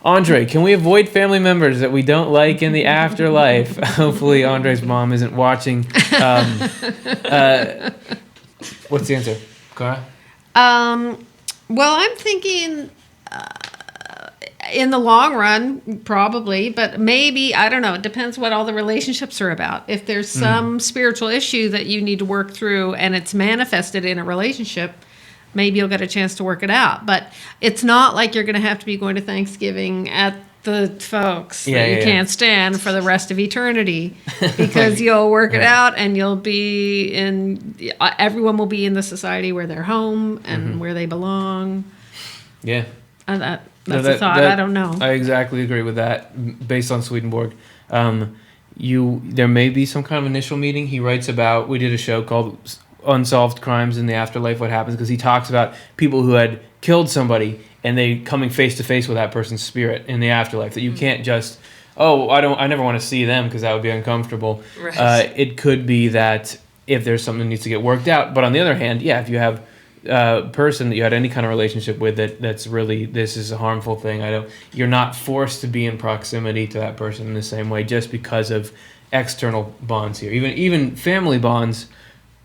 Andre, can we avoid family members that we don't like in the afterlife? Hopefully Andre's mom isn't watching. What's the answer, Cara? Well, I'm thinking in the long run, probably, but maybe, I don't know. It depends what all the relationships are about. If there's some spiritual issue that you need to work through and it's manifested in a relationship, maybe you'll get a chance to work it out. But it's not like you're going to have to be going to Thanksgiving at the folks that you can't stand for the rest of eternity, because you'll work it out and you'll be in, everyone will be in the society where they're home and where they belong. Yeah. That's a thought. I don't know. I exactly agree with that based on Swedenborg. There may be some kind of initial meeting. He writes about, we did a show called Unsolved Crimes in the Afterlife, What Happens, because he talks about people who had killed somebody and they coming face to face with that person's spirit in the afterlife, that you can't just, I never want to see them because that would be uncomfortable. Right. It could be that if there's something that needs to get worked out. But on the other hand, if you have a person that you had any kind of relationship with that's really, this is a harmful thing, you're not forced to be in proximity to that person in the same way just because of external bonds here. Even family bonds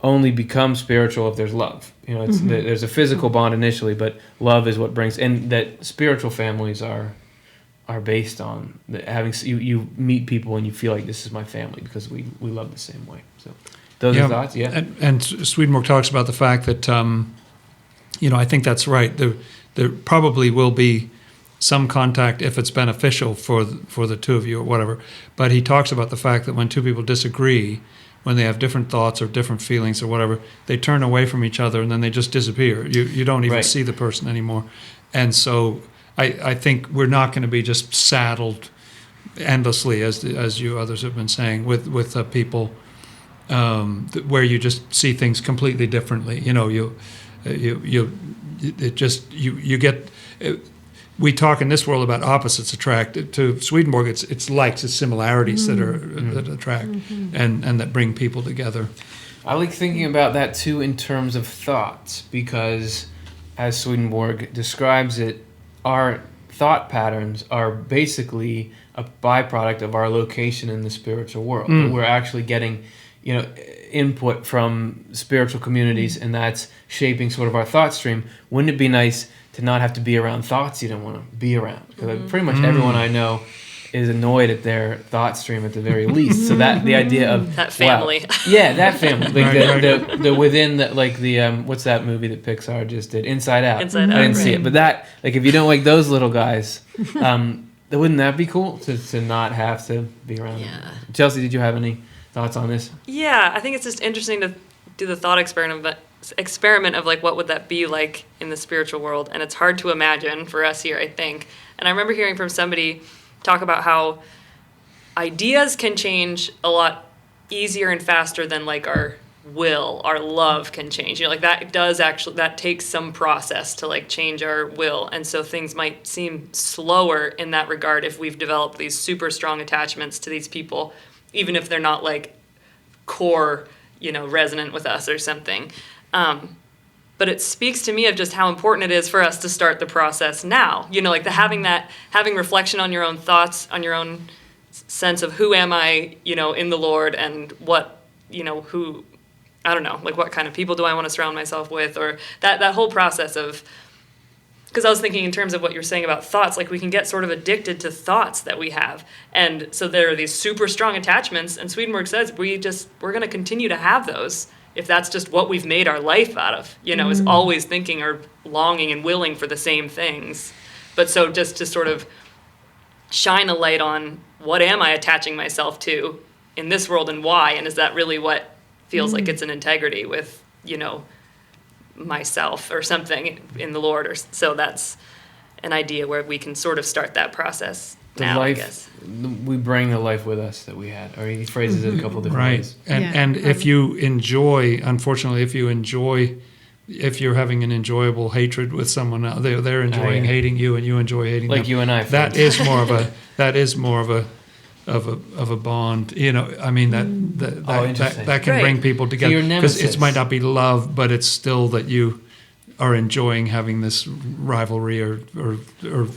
only become spiritual if there's love. There's a physical bond initially, but love is what brings, and that spiritual families are based on having, you meet people and you feel like this is my family because we love the same way. So those are thoughts, And Swedenborg talks about the fact that I think that's right. There probably will be some contact if it's beneficial for the two of you or whatever. But he talks about the fact that when two people disagree, when they have different thoughts or different feelings or whatever, they turn away from each other and then they just disappear. You don't even see the person anymore. And so I think we're not going to be just saddled endlessly, as you others have been saying, with people where you just see things completely differently. You get. We talk in this world about opposites attract. To Swedenborg, it's likes, it's similarities that attract and that bring people together. I like thinking about that too in terms of thoughts, because as Swedenborg describes it, our thought patterns are basically a byproduct of our location in the spiritual world. We're actually getting, input from spiritual communities, and that's shaping sort of our thought stream. Wouldn't it be nice to not have to be around thoughts you don't want to be around? Because pretty much everyone I know is annoyed at their thought stream at the very least. So that the idea of that family, that family, like the within the, like the what's that movie that Pixar just did, Inside Out? Inside Out. I didn't see it, but that, like, if you don't like those little guys, wouldn't that be cool to not have to be around them? Chelsea, did you have any thoughts on this? Yeah, I think it's just interesting to do the thought experiment of like, what would that be like in the spiritual world? And it's hard to imagine for us here, I think. And I remember hearing from somebody talk about how ideas can change a lot easier and faster than like our love can change. Like that takes some process to like change our will. And so things might seem slower in that regard if we've developed these super strong attachments to these people, even if they're not like core, resonant with us or something. But it speaks to me of just how important it is for us to start the process now. Like having reflection on your own thoughts, on your own sense of who am I, in the Lord, and what, who, I don't know, like what kind of people do I want to surround myself with, or that whole process of, because I was thinking in terms of what you're saying about thoughts, like we can get sort of addicted to thoughts that we have. And so there are these super strong attachments, and Swedenborg says we're going to continue to have those if that's just what we've made our life out of, is always thinking or longing and willing for the same things. But so just to sort of shine a light on what am I attaching myself to in this world and why, and is that really what feels like it's an integrity with, myself or something in the Lord, or so that's an idea where we can sort of start that process now, I guess. We bring the life with us that we had, or he phrases it a couple different ways. And if you enjoy, unfortunately, if you're having an enjoyable hatred with someone else, they're enjoying hating you and you enjoy hating them. Like you and I. That is more of a bond, I mean that can bring people together, because it might not be love, but it's still that you are enjoying having this rivalry or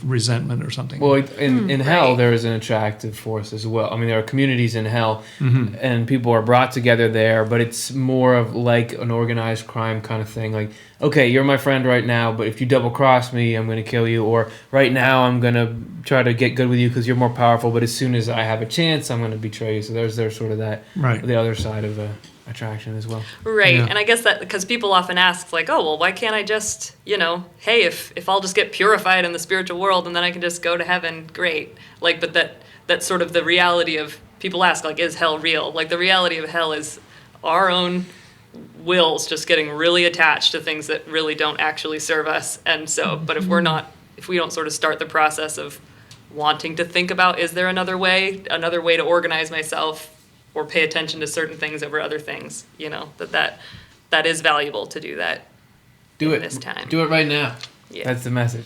resentment or something. Well, in hell, Right. there is an attractive force as well. I mean, there are communities in hell, and people are brought together there, but it's more of like an organized crime kind of thing. Like, okay, you're my friend right now, but if you double cross me, I'm going to kill you. Or right now, I'm going to try to get good with you because you're more powerful, but as soon as I have a chance, I'm going to betray you. So there's sort of that, Right. the other side of attraction as well. Right. Yeah. And I guess that because people often ask, like, oh, well, why can't I just, hey, if I'll just get purified in the spiritual world and then I can just go to heaven, great. Like, but that's sort of the reality of, people ask, like, is hell real? Like, the reality of hell is our own wills just getting really attached to things that really don't actually serve us. And so, but if we don't sort of start the process of wanting to think about, is there another way to organize myself, or pay attention to certain things over other things, that is valuable to do that Do in it. this time. Do it right now. Yeah. That's the message.